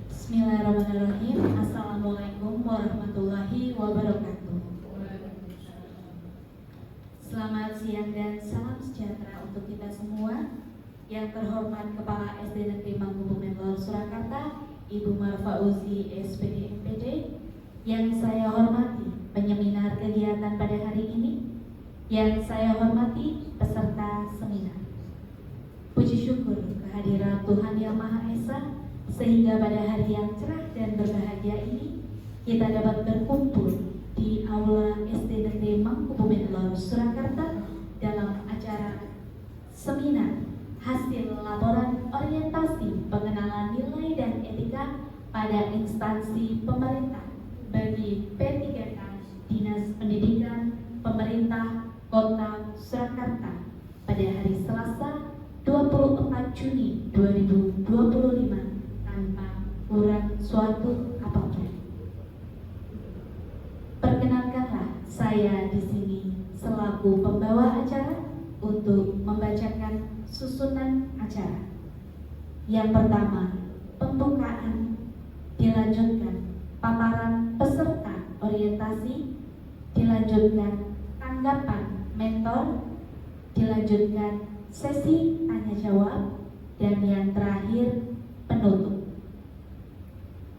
Bismillahirrahmanirrahim. Assalamualaikum warahmatullahi wabarakatuh. Selamat siang dan salam sejahtera untuk kita semua. Yang terhormat Kepala SD Negeri Mangkubumen Lor Surakarta, Ibu Marfauzi SPD MPD. Yang saya hormati penyeminar kegiatan pada hari ini. Yang saya hormati peserta seminar. Puji syukur kehadiran Tuhan Yang Maha Esa, sehingga pada hari yang cerah dan berbahagia ini kita dapat berkumpul di Aula SD Negeri Mangkubumen Lor Surakarta dalam acara seminar hasil laporan orientasi pengenalan nilai dan etika pada instansi pemerintah bagi P3K Dinas Pendidikan Pemerintah Kota Surakarta pada hari Selasa 24 Juni 2025 tanpa kurang suatu apapun. Perkenankanlah saya di sini selaku pembawa acara untuk membacakan susunan acara. Yang pertama, pembukaan, dilanjutkan paparan peserta orientasi, dilanjutkan tanggapan mentor, dilanjutkan sesi tanya jawab, dan yang terakhir penutup.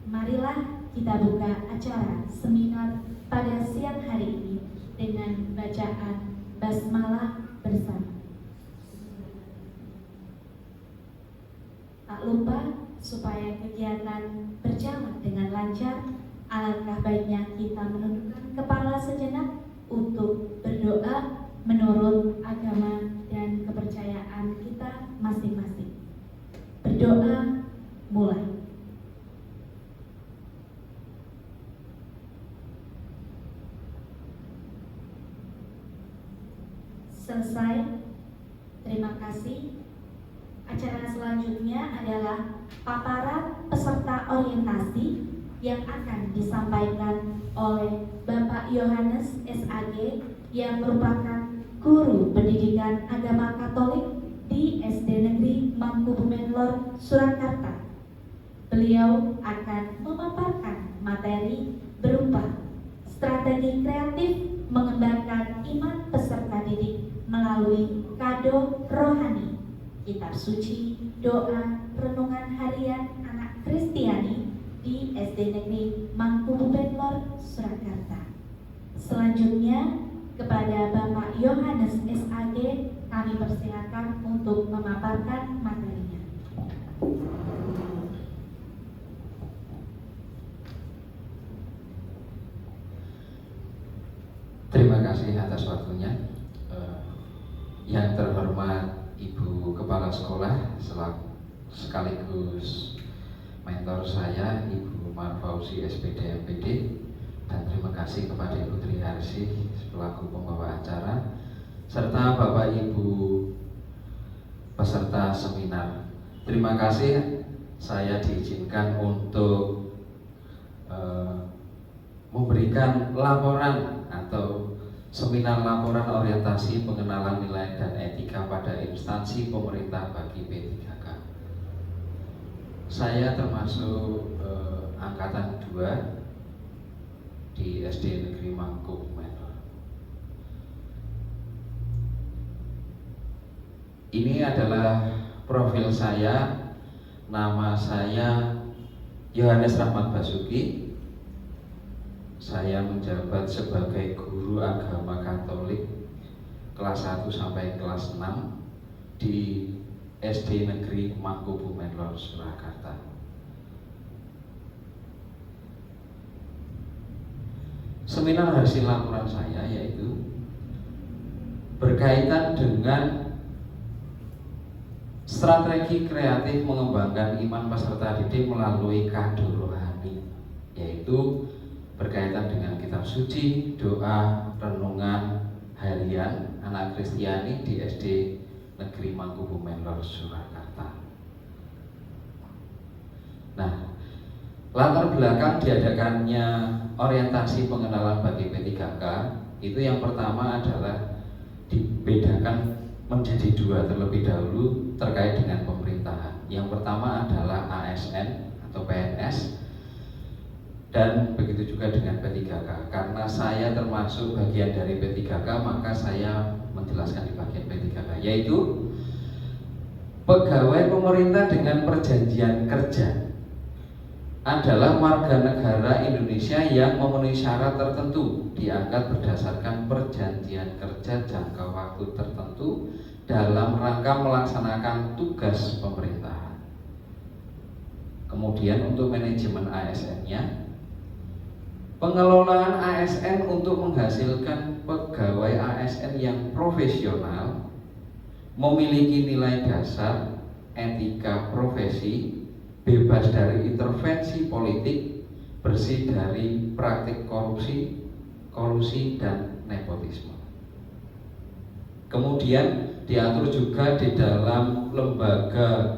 Marilah kita buka acara seminar pada siang hari ini dengan bacaan basmalah bersama. Tak lupa, supaya kegiatan berjalan dengan lancar, alangkah baiknya kita menundukkan kepala sejenak untuk berdoa menurut agama dan kepercayaan kita masing-masing. Berdoa mulai. Selesai. Terima kasih. Acara selanjutnya adalah paparan peserta orientasi yang akan disampaikan oleh Bapak Yohanes SAG yang merupakan guru pendidikan agama Katolik di SD Negeri Mangkubumen Lor Surakarta. Beliau akan memaparkan materi berupa strategi kreatif mengembangkan iman peserta didik melalui kado rohani, kitab suci, doa, renungan harian anak Kristiani di SD Negeri Mangkubumen Lor Surakarta. Selanjutnya kepada Bapak Yohanes SAG kami persilakan untuk memaparkan materinya. Terima kasih atas waktunya. Yang terhormat Ibu Kepala Sekolah sekaligus mentor saya, Ibu Marfauzi SPD MPD, dan terima kasih kepada Ibu Triharsih selaku pembawa acara, serta Bapak Ibu peserta seminar. Terima kasih saya diizinkan untuk memberikan laporan atau seminar laporan orientasi pengenalan nilai dan etika pada instansi pemerintah bagi P3K. Saya termasuk angkatan 2 di SD Negeri Mangkubumen. Ini adalah profil saya. Nama saya Yohanes Rahmat Basuki. Saya menjabat sebagai guru agama Katolik kelas 1 sampai kelas 6 di SD Negeri Mangkubumen Lor Surakarta. Seminar hasil laporan saya yaitu berkaitan dengan strategi kreatif mengembangkan iman peserta didik melalui kado rohani, yaitu berkaitan dengan kitab suci, doa, renungan harian anak Kristiani di SD Negeri Mangkubumen Lor Surakarta. Nah, latar belakang diadakannya orientasi pengenalan bagi P3K itu yang pertama adalah dibedakan menjadi dua terlebih dahulu terkait dengan pemerintahan. Yang pertama adalah ASN atau PNS PNS, dan begitu juga dengan P3K. Karena saya termasuk bagian dari P3K, maka saya menjelaskan di bagian P3K, yaitu pegawai pemerintah dengan perjanjian kerja adalah warga negara Indonesia yang memenuhi syarat tertentu, diangkat berdasarkan perjanjian kerja jangka waktu tertentu dalam rangka melaksanakan tugas pemerintahan. Kemudian untuk manajemen ASN-nya, pengelolaan ASN untuk menghasilkan pegawai ASN yang profesional, memiliki nilai dasar, etika profesi, bebas dari intervensi politik, bersih dari praktik korupsi, kolusi, dan nepotisme. Kemudian diatur juga di dalam lembaga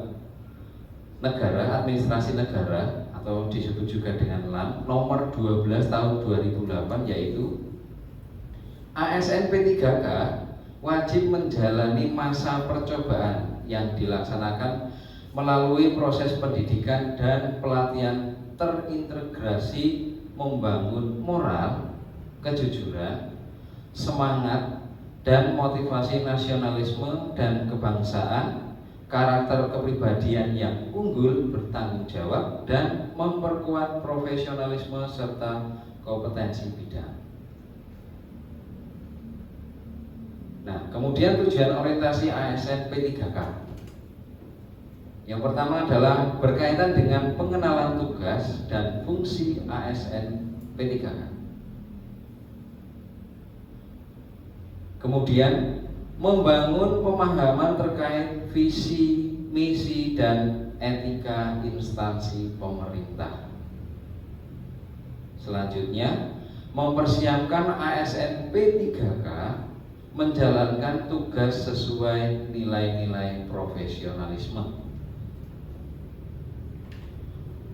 negara, administrasi negara, atau disebut juga dengan LAN, nomor 12 tahun 2008, yaitu ASN P3K wajib menjalani masa percobaan yang dilaksanakan melalui proses pendidikan dan pelatihan terintegrasi membangun moral, kejujuran, semangat, dan motivasi nasionalisme dan kebangsaan, karakter kepribadian yang unggul, bertanggung jawab, dan memperkuat profesionalisme serta kompetensi bidang. Nah, kemudian tujuan orientasi ASN P3K. Yang pertama adalah berkaitan dengan pengenalan tugas dan fungsi ASN P3K. Kemudian membangun pemahaman terkait visi, misi, dan etika instansi pemerintah. Selanjutnya, mempersiapkan ASN P3K menjalankan tugas sesuai nilai-nilai profesionalisme.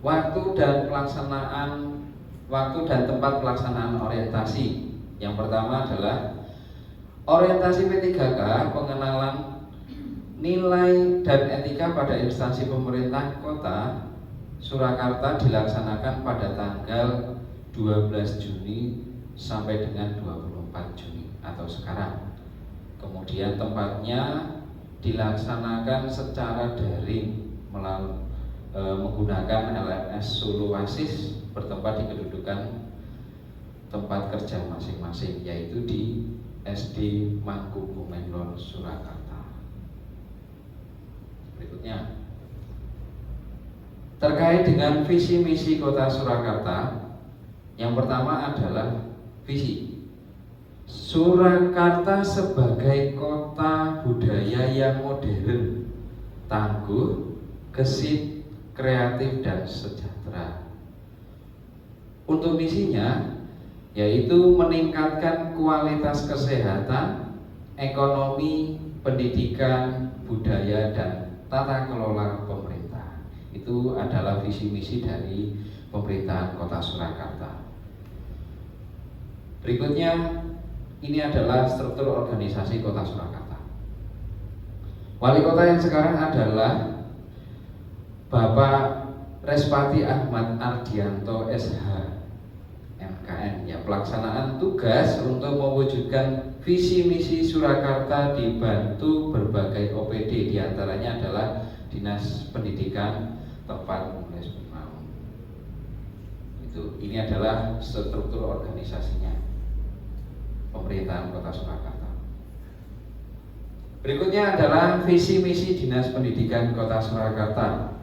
Waktu dan tempat pelaksanaan orientasi. Yang pertama adalah orientasi P3K, pengenalan nilai dan etika pada instansi pemerintah Kota Surakarta dilaksanakan pada tanggal 12 Juni sampai dengan 24 Juni atau sekarang. Kemudian tempatnya dilaksanakan secara daring melalui menggunakan LMS Solo Wasis, bertempat di kedudukan tempat kerja masing-masing, yaitu di SD Mangkubumen Lor Surakarta. Berikutnya, terkait dengan visi misi Kota Surakarta, yang pertama adalah visi Surakarta sebagai kota budaya yang modern, tangguh, gesit, kreatif, dan sejahtera. Untuk misinya yaitu meningkatkan kualitas kesehatan, ekonomi, pendidikan, budaya, dan tata kelola pemerintah. Itu adalah visi misi dari pemerintahan Kota Surakarta. Berikutnya, ini adalah struktur organisasi Kota Surakarta. Wali kota yang sekarang adalah Bapak Respati Ahmad Ardianto SH MKN. Ya, pelaksanaan tugas untuk mewujudkan visi misi Surakarta dibantu berbagai OPD, diantaranya adalah Dinas Pendidikan tempat menulis Bimau. Ini adalah struktur organisasinya pemerintahan Kota Surakarta. Berikutnya adalah visi misi Dinas Pendidikan Kota Surakarta.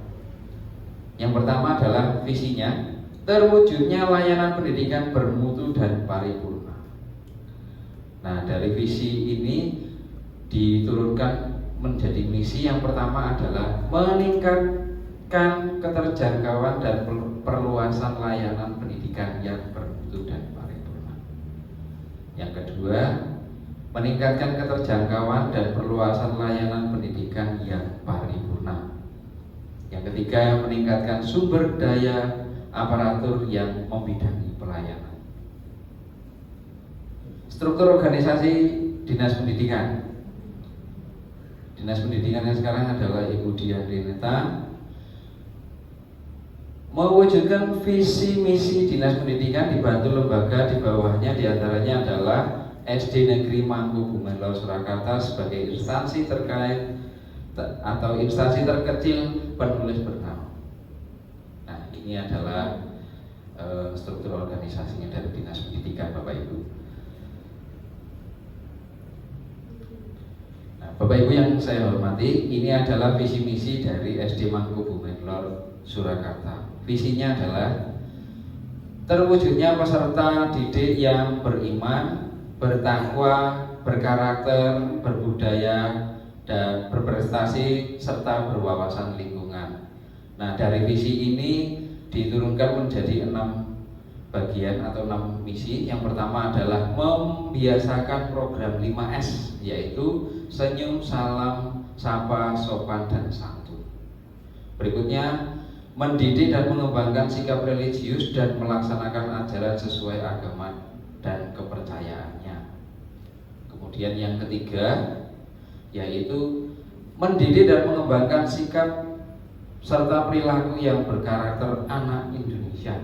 Yang pertama adalah visinya terwujudnya layanan pendidikan bermutu dan paripurna. Nah, dari visi ini diturunkan menjadi misi. Yang pertama adalah meningkatkan keterjangkauan dan perluasan layanan pendidikan yang bermutu dan paripurna. Yang kedua, meningkatkan keterjangkauan dan perluasan layanan pendidikan yang paripurna. Yang ketiga, meningkatkan sumber daya aparatur yang membidangi pelayanan. Struktur organisasi Dinas Pendidikan. Dinas Pendidikan yang sekarang adalah Ibu Dian Renata Mewujudkan visi misi Dinas Pendidikan dibantu lembaga di bawahnya, diantaranya adalah SD Negeri Mangkubumen Lor Surakarta sebagai instansi terkait atau instansi terkecil penulis bernama. Nah, ini adalah struktur organisasinya dari Dinas Pendidikan, Bapak Ibu. Nah, Bapak Ibu yang saya hormati, ini adalah visi misi dari SD Mangkubumen Lor Surakarta. Visinya adalah terwujudnya peserta didik yang beriman, bertakwa, berkarakter, berbudaya, dan berprestasi serta berwawasan lingkungan. Nah, dari visi ini diturunkan menjadi 6 bagian atau 6 misi. Yang pertama adalah membiasakan program 5S, yaitu senyum, salam, sapa, sopan, dan santun. Berikutnya, mendidik dan mengembangkan sikap religius dan melaksanakan ajaran sesuai agama dan kepercayaannya. Kemudian yang ketiga, yaitu mendidik dan mengembangkan sikap serta perilaku yang berkarakter anak Indonesia.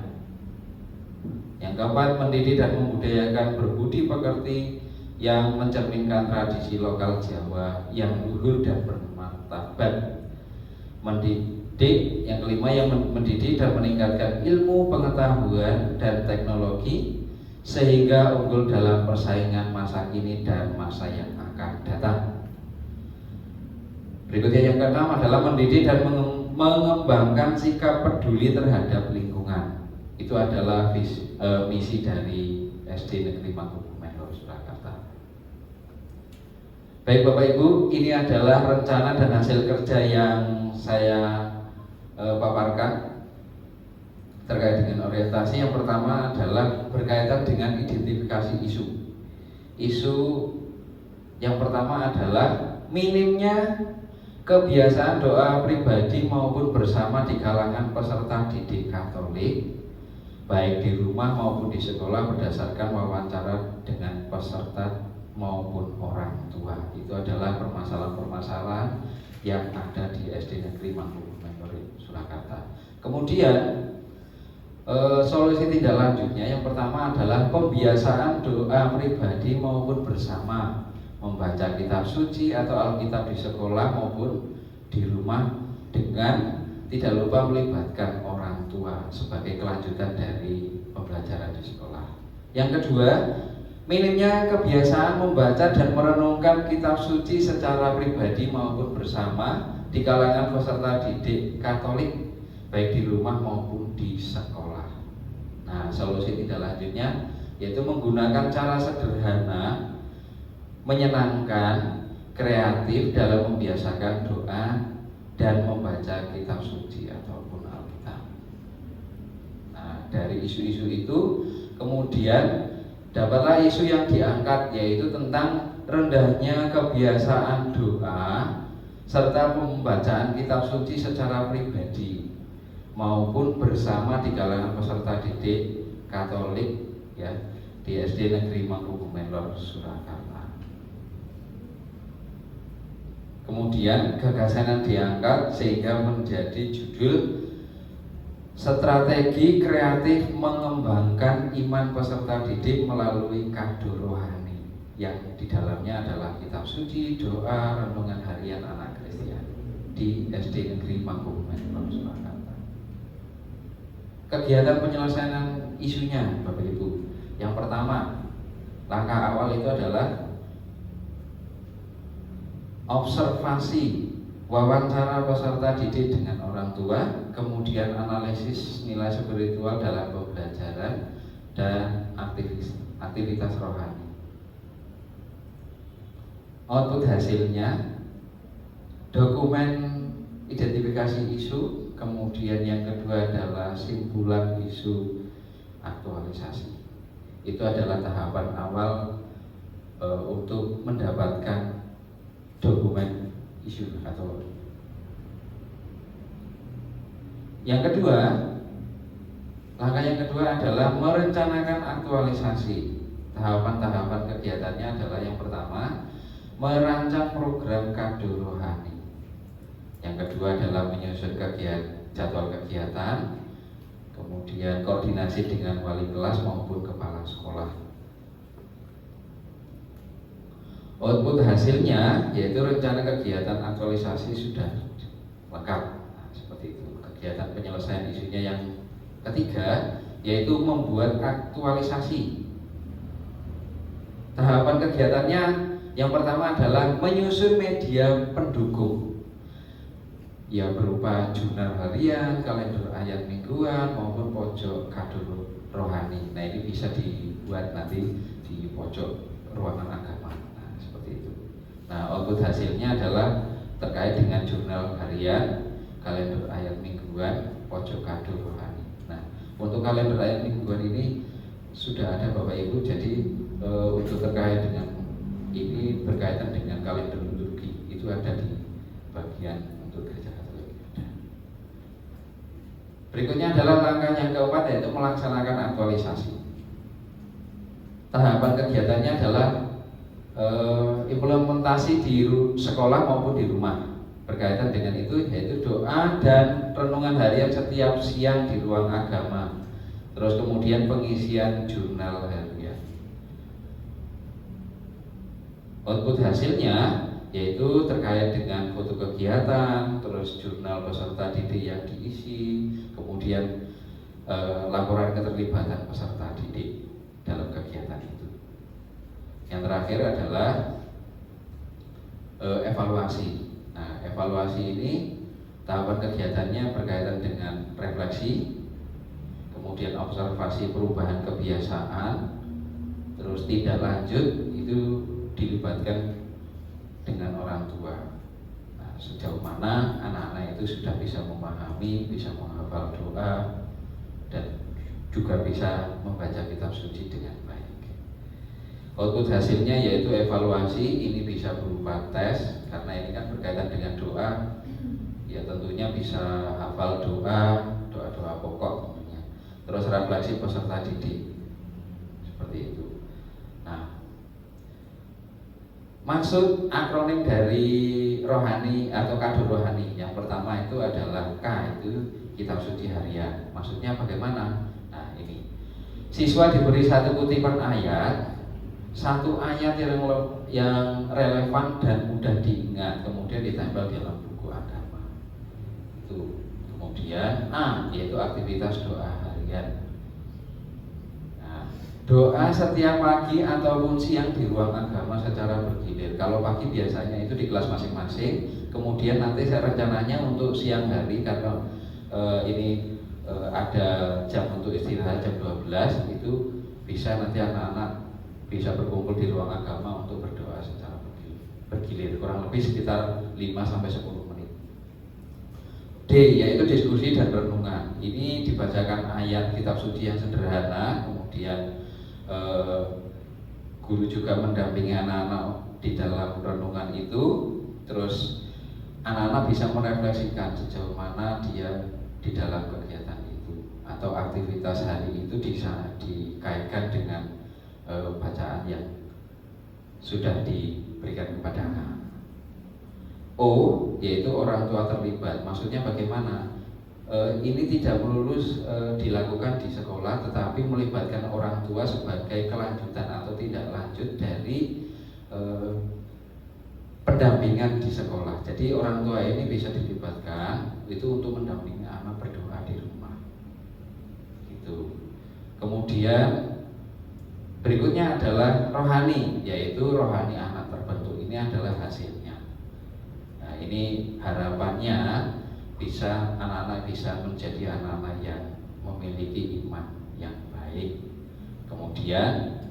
Yang keempat, mendidik dan membudayakan berbudi pekerti yang mencerminkan tradisi lokal Jawa yang luhur dan bermartabat. Yang kelima, yang mendidik dan meningkatkan ilmu pengetahuan dan teknologi sehingga unggul dalam persaingan masa kini dan masa yang akan datang. Berikutnya yang keenam adalah mendidik dan mengembangkan sikap peduli terhadap lingkungan. Itu adalah misi dari SD Negeri Mangkubumen Lor Surakarta. Baik Bapak Ibu, ini adalah rencana dan hasil kerja yang saya paparkan terkait dengan orientasi. Yang pertama adalah berkaitan dengan identifikasi isu. Isu yang pertama adalah minimnya kebiasaan doa pribadi maupun bersama di kalangan peserta didik Katolik, baik di rumah maupun di sekolah berdasarkan wawancara dengan peserta maupun orang tua. Itu adalah permasalahan-permasalahan yang ada di SD Negeri Mangkubumen Lor Surakarta. Kemudian solusi tindak lanjutnya yang pertama adalah pembiasaan doa pribadi maupun bersama, membaca kitab suci atau Alkitab di sekolah maupun di rumah dengan tidak lupa melibatkan orang tua sebagai kelanjutan dari pembelajaran di sekolah. Yang kedua, minimnya kebiasaan membaca dan merenungkan kitab suci secara pribadi maupun bersama di kalangan peserta didik Katolik baik di rumah maupun di sekolah. Nah, solusi tindak lanjutnya yaitu menggunakan cara sederhana, menyenangkan, kreatif dalam membiasakan doa dan membaca kitab suci ataupun Alkitab. Nah, dari isu-isu itu kemudian dapatlah isu yang diangkat, yaitu tentang rendahnya kebiasaan doa serta pembacaan kitab suci secara pribadi maupun bersama di kalangan peserta didik Katolik ya di SD Negeri Mangkubumen Lor Surakarta. Kemudian gagasan yang diangkat sehingga menjadi judul Strategi Kreatif Mengembangkan Iman Peserta Didik Melalui Kado Rohani, yang di dalamnya adalah kitab suci, doa, renungan harian anak Kristen di SD Negeri Mangkubumen Lor Surakarta. Kegiatan penyelesaian isunya Bapak Ibu, yang pertama, langkah awal itu adalah observasi, wawancara peserta didik dengan orang tua, kemudian analisis nilai spiritual dalam pembelajaran dan aktivitas rohani. Output hasilnya dokumen identifikasi isu, kemudian yang kedua adalah simpulan isu aktualisasi. Itu adalah tahapan awal untuk mendapatkan dokumen isu atau yang kedua, langkah yang kedua adalah merencanakan aktualisasi. Tahapan-tahapan kegiatannya adalah yang pertama, merancang program kado rohani. Yang kedua adalah menyusun jadwal kegiatan. kemudian koordinasi dengan wali kelas maupun kepala sekolah. Output hasilnya yaitu rencana kegiatan aktualisasi sudah lengkap. Nah, seperti itu. Kegiatan penyelesaian isunya yang ketiga yaitu membuat aktualisasi. Tahapan kegiatannya yang pertama adalah menyusun media pendukung, ya berupa jurnal harian, kalender ayat mingguan maupun pojok kado rohani. Nah, ini bisa dibuat nanti di pojok ruangan agama. Nah, seperti itu. Nah, output hasilnya adalah terkait dengan jurnal harian, kalender ayat mingguan, pojok kado rohani. Nah, untuk kalender ayat mingguan ini sudah ada Bapak Ibu, jadi untuk terkait dengan ini berkaitan dengan kalender liturgi itu ada di bagian untuk gereja Katolik. Berikutnya adalah langkah yang keempat yaitu melaksanakan aktualisasi. Tahapan kegiatannya adalah implementasi di sekolah maupun di rumah. Berkaitan dengan itu yaitu doa dan renungan harian setiap siang di ruang agama. Terus kemudian pengisian jurnal harian. Output hasilnya yaitu terkait dengan foto kegiatan, terus jurnal peserta didik yang diisi, kemudian laporan keterlibatan peserta didik dalam kegiatan itu. Yang terakhir adalah evaluasi. Nah, evaluasi ini tahapan kegiatannya berkaitan dengan refleksi, kemudian observasi perubahan kebiasaan, terus tindak lanjut itu dilibatkan dengan orang tua. Nah, sejauh mana anak-anak itu sudah bisa memahami, bisa menghafal doa, dan juga bisa membaca kitab suci dengan baik. Output hasilnya yaitu evaluasi, ini bisa berupa tes, karena ini kan berkaitan dengan doa. Ya tentunya bisa hafal doa-doa pokok tentunya. Terus refleksi peserta didik, seperti itu. Nah, maksud akronim dari rohani atau kado rohani yang pertama itu adalah K, itu kitab suci harian. Maksudnya bagaimana? Nah, ini siswa diberi satu kutipan ayat, satu ayat yang relevan dan mudah diingat, kemudian ditempel di dalam buku agama. Itu. Kemudian A yaitu aktivitas doa harian. Nah, doa setiap pagi ataupun siang di ruang agama secara bergilir. Kalau pagi biasanya itu di kelas masing-masing. Kemudian nanti saya rencananya untuk siang hari karena ini ada jam untuk istirahat jam 12, itu bisa nanti anak-anak bisa berkumpul di ruang agama untuk berdoa secara bergilir, kurang lebih sekitar 5-10 menit. D yaitu diskusi dan renungan. Ini dibacakan ayat kitab suci yang sederhana, kemudian guru juga mendampingi anak-anak di dalam renungan itu. Terus anak-anak bisa merefleksikan sejauh mana dia di dalam kegiatan itu, atau aktivitas hari itu bisa dikaitkan dengan bacaan yang sudah diberikan kepada anak. O yaitu orang tua terlibat. Maksudnya bagaimana? Ini tidak melulu dilakukan di sekolah, tetapi melibatkan orang tua sebagai kelanjutan atau tindak lanjut dari pendampingan di sekolah. Jadi orang tua ini bisa dilibatkan itu untuk mendampingi anak berdoa di rumah. Gitu. Kemudian berikutnya adalah rohani, yaitu rohani anak terbentuk. Ini adalah hasilnya. Nah, ini harapannya bisa anak-anak bisa menjadi anak-anak yang memiliki iman yang baik. Kemudian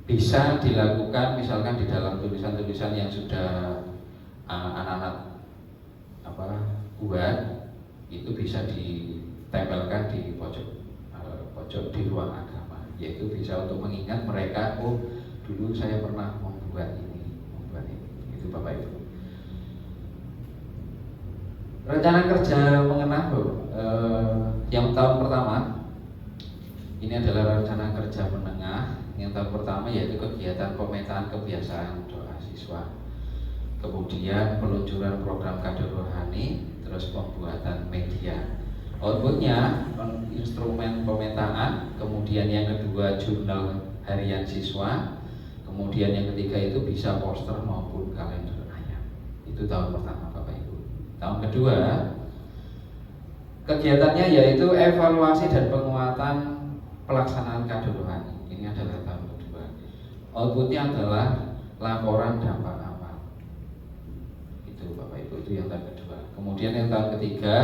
bisa dilakukan misalkan di dalam tulisan-tulisan yang sudah anak-anak buat, itu bisa ditempelkan di pojok di ruang agama, yaitu bisa untuk mengingat mereka, oh dulu saya pernah membuat ini. Itu Bapak Ibu. Rencana kerja mengenah yang tahun pertama ini adalah rencana kerja menengah. Yang tahun pertama yaitu kegiatan pemetaan kebiasaan doa siswa, kemudian peluncuran program kado rohani, terus pembuatan media. Outputnya instrumen pemetaan, kemudian yang kedua jurnal harian siswa, kemudian yang ketiga itu bisa poster maupun kalender ayat. Itu tahun pertama Bapak Ibu. Tahun kedua kegiatannya yaitu evaluasi dan penguatan pelaksanaan kado rohani. Ini adalah tahun kedua. Outputnya adalah laporan dampak awal. Itu Bapak Ibu, itu yang tahun kedua. Kemudian yang tahun ketiga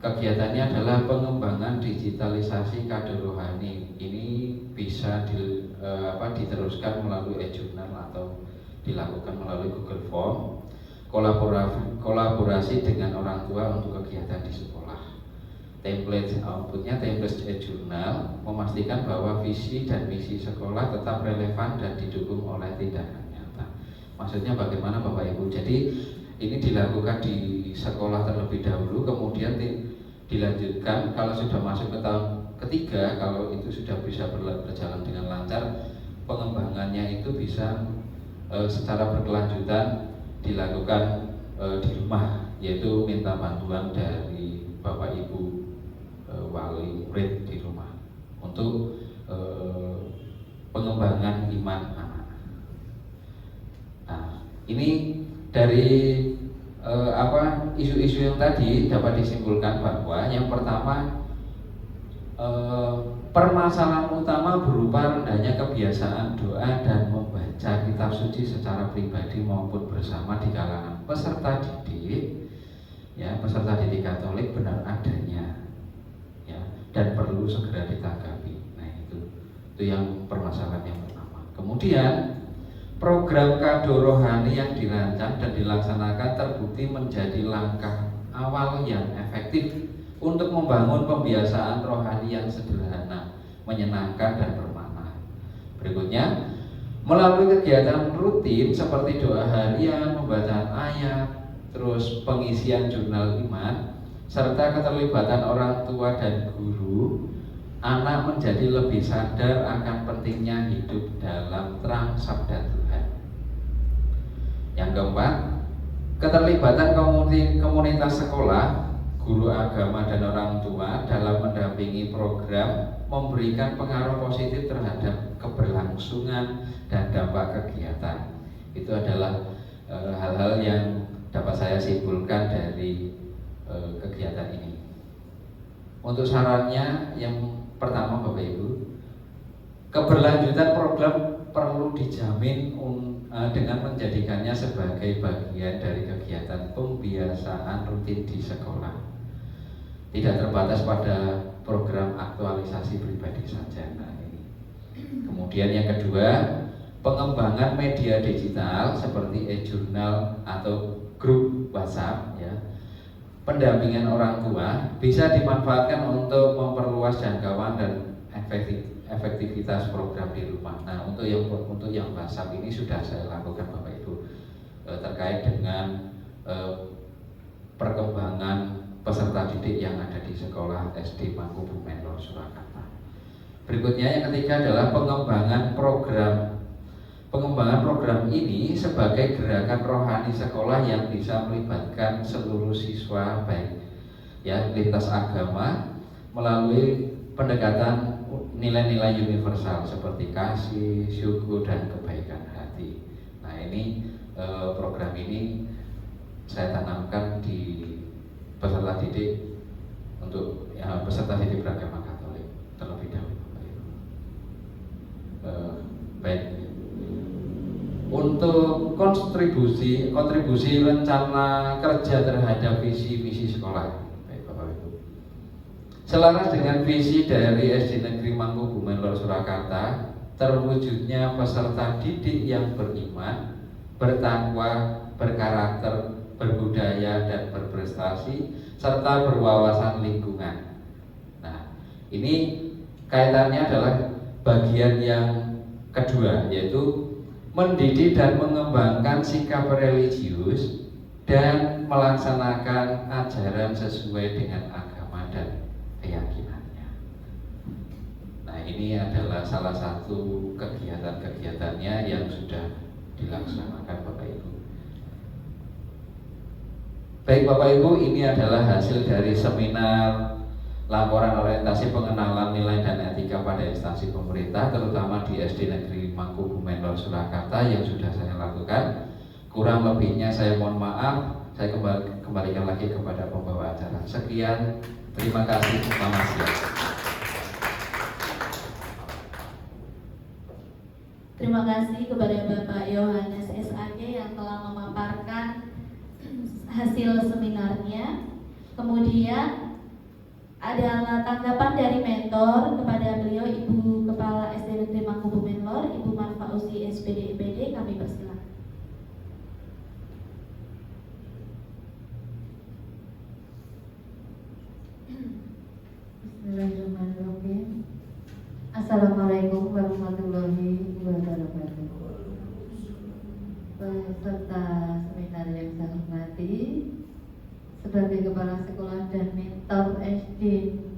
kegiatannya adalah pengembangan digitalisasi kado rohani. Ini bisa diteruskan melalui e-journal atau dilakukan melalui Google Form. Kolaborasi dengan orang tua untuk kegiatan di sekolah. Template outputnya template e-journal memastikan bahwa visi dan misi sekolah tetap relevan dan didukung oleh tindakan nyata. Maksudnya bagaimana Bapak Ibu? Jadi ini dilakukan di sekolah terlebih dahulu, kemudian dilanjutkan kalau sudah masuk ke tahun ketiga, kalau itu sudah bisa berjalan dengan lancar, pengembangannya itu bisa secara berkelanjutan dilakukan di rumah, yaitu minta bantuan dari Bapak Ibu wali murid di rumah untuk pengembangan iman anak. Nah, ini dari isu-isu yang tadi dapat disimpulkan bahwa yang pertama permasalahan utama berupa rendahnya kebiasaan doa dan membaca kitab suci secara pribadi maupun bersama di kalangan peserta didik, ya, peserta didik Katolik benar adanya, ya, dan perlu segera ditanggapi. Nah, itu yang permasalahan yang pertama. Kemudian program kado rohani yang dirancang dan dilaksanakan terbukti menjadi langkah awal yang efektif untuk membangun pembiasaan rohani yang sederhana, menyenangkan dan bermakna. Berikutnya, melalui kegiatan rutin seperti doa harian, pembacaan ayat, terus pengisian jurnal iman, serta keterlibatan orang tua dan guru, anak menjadi lebih sadar akan pentingnya hidup dalam terang sabda Tuhan. Yang keempat, keterlibatan komunitas sekolah, guru agama dan orang tua dalam mendampingi program memberikan pengaruh positif terhadap keberlangsungan dan dampak kegiatan. Itu adalah hal-hal yang dapat saya simpulkan dari kegiatan ini. Untuk sarannya yang pertama Bapak Ibu, keberlanjutan program perlu dijamin dengan menjadikannya sebagai bagian dari kegiatan pembiasaan rutin di sekolah. Tidak terbatas pada program aktualisasi pribadi saja. Nah, ini. Kemudian yang kedua, pengembangan media digital seperti e-journal atau grup WhatsApp, ya. Pendampingan orang tua bisa dimanfaatkan untuk memperluas jangkauan dan efektivitas program di rumah. Nah, untuk yang WhatsApp ini sudah saya lakukan Bapak Ibu terkait dengan perkembangan peserta didik yang ada di sekolah SD Mangkubumen Lor Surakarta. Berikutnya yang ketiga adalah pengembangan program ini sebagai gerakan rohani sekolah yang bisa melibatkan seluruh siswa baik ya lintas agama melalui pendekatan nilai-nilai universal seperti kasih, syukur dan kebaikan hati. Nah, ini program ini saya tanamkan di peserta didik untuk peserta didik beragama Katolik terlebih dahulu. Baik. Untuk kontribusi rencana kerja terhadap visi misi sekolah. Baik Bapak Ibu. Selaras dengan visi dari SD Negeri Mangkubumen Lor Surakarta, terwujudnya peserta didik yang beriman, bertakwa, berkarakter, berbudaya dan berprestasi serta berwawasan lingkungan. Nah, ini kaitannya adalah bagian yang kedua, yaitu mendidik dan mengembangkan sikap religius dan melaksanakan ajaran sesuai dengan agama dan keyakinannya. Nah, ini adalah salah satu kegiatan-kegiatannya yang sudah dilaksanakan Bapak Ibu. Baik Bapak Ibu, ini adalah hasil dari seminar laporan orientasi pengenalan nilai dan etika pada instansi pemerintah, terutama di SD Negeri Mangkubumen Lor Surakarta yang sudah saya lakukan. Kurang lebihnya saya mohon maaf, saya kembalikan lagi kepada pembawa acara. Sekian, terima kasih, selamat siang. Terima kasih kepada Bapak Yohanes SAG yang telah memaparkan hasil seminarnya. Kemudian adalah tanggapan dari mentor kepada beliau, Ibu Kepala SD Negeri Mangkubumen Lor, Ibu Marfauzi SPD IPD. Kami persilakan. Bismillahirrahmanirrahim. Assalamualaikum warahmatullahi wabarakatuh. Peserta seminar yang saya hormati, sebagai Kepala Sekolah dan Mentor SD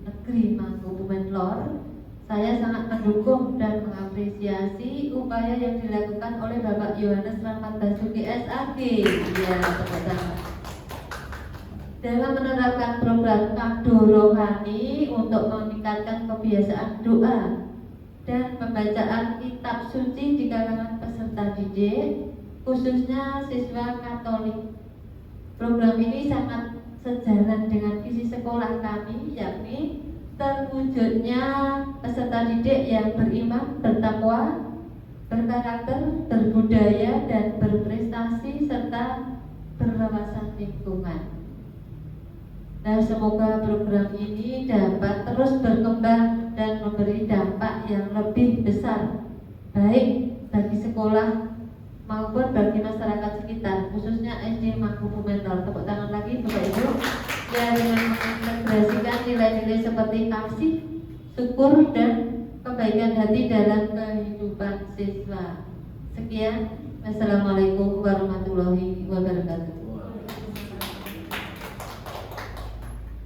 Negeri Mangkubumen Lor, saya sangat mendukung dan mengapresiasi upaya yang dilakukan oleh Bapak Yohanes Rahmat Basuki SAG. Ya, teman-teman. Dalam menerapkan program Kado Rohani untuk meningkatkan kebiasaan doa dan pembacaan kitab suci di kalangan peserta didik, khususnya siswa Katolik. Program ini sangat sejalan dengan visi sekolah kami, yakni terwujudnya peserta didik yang beriman, bertakwa, berkarakter, berbudaya, dan berprestasi serta berwawasan lingkungan. Dan semoga program ini dapat terus berkembang dan memberi dampak yang lebih besar, baik bagi sekolah maupun bagi masyarakat sekitar, khususnya SD Mangkubumen Lor. Tepuk tangan lagi Bapak Ibu, yang dengan mengintegrasikan nilai-nilai seperti kasih, syukur, dan kebaikan hati dalam kehidupan siswa. Sekian, wassalamualaikum warahmatullahi wabarakatuh.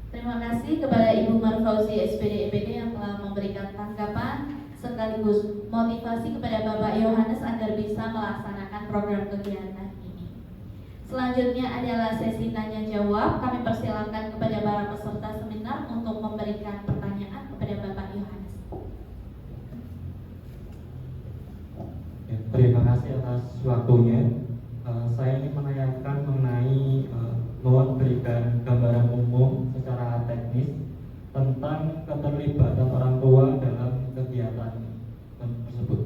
Terima kasih kepada Ibu Marfauzi SPD IPD yang telah memberikan tanggapan sekaligus motivasi kepada Bapak Yohanes agar bisa melaksanakan program kegiatan ini. Selanjutnya adalah sesi tanya jawab. Kami persilakan kepada para peserta seminar untuk memberikan pertanyaan kepada Bapak Yohanes. Ya, terima kasih atas waktunya. Saya ingin menanyakan mengenai mohon berikan gambaran umum secara teknis tentang keterlibatan orang tua dalam kegiatan tersebut.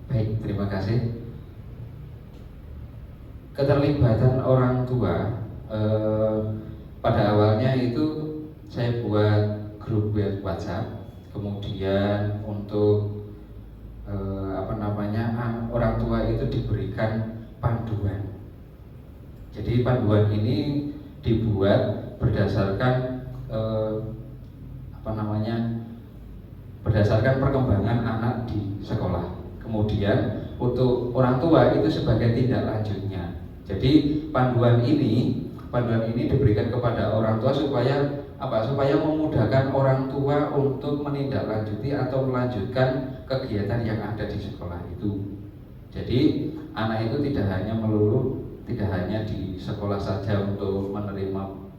Baik, terima kasih. Keterlibatan orang tua pada awalnya itu saya buat grup WhatsApp, kemudian untuk orang tua itu diberikan panduan. Jadi panduan ini dibuat berdasarkan berdasarkan perkembangan anak di sekolah. Kemudian untuk orang tua itu sebagai tindak lanjutnya. Jadi panduan ini diberikan kepada orang tua supaya memudahkan orang tua untuk menindaklanjuti atau melanjutkan kegiatan yang ada di sekolah itu. Jadi anak itu tidak hanya di sekolah saja untuk menerima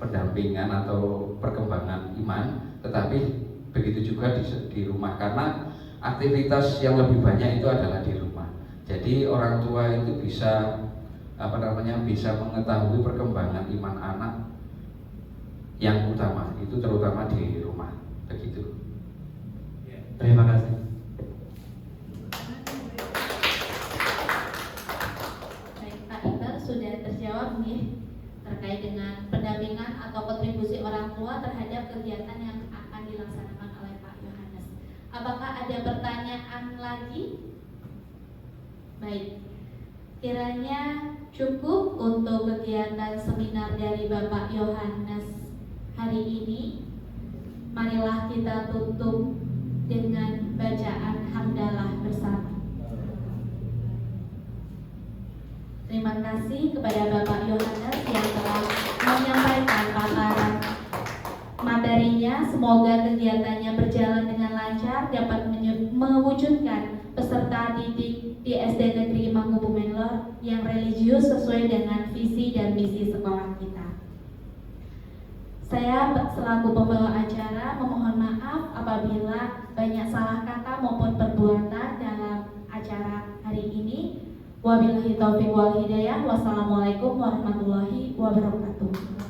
pendampingan atau perkembangan iman, tetapi begitu juga di rumah, karena aktivitas yang lebih banyak itu adalah di rumah. Jadi orang tua itu bisa mengetahui perkembangan iman anak yang utama itu terutama di rumah. Begitu. Terima kasih. Baik, Pak Iqbal, sudah terjawab nih terkait dengan pendampingan atau kontribusi orang tua terhadap kegiatan yang akan dilaksanakan oleh Pak Yohanes. Apakah ada pertanyaan lagi? Baik, kiranya cukup untuk kegiatan seminar dari Bapak Yohanes hari ini. Marilah kita tutup dengan bacaan hamdalah bersama. Terima kasih kepada Bapak Yohanes yang telah menyampaikan paparan materinya. Semoga kegiatannya berjalan dengan lancar, dapat mewujudkan peserta didik di SD Negeri Mangkubumen Lor yang religius sesuai dengan visi dan misi sekolah kita. Saya selaku pembawa acara memohon maaf apabila banyak salah kata maupun perbuatan dalam acara hari ini. Wabillahi taufiq wal hidayah. Wassalamualaikum warahmatullahi wabarakatuh.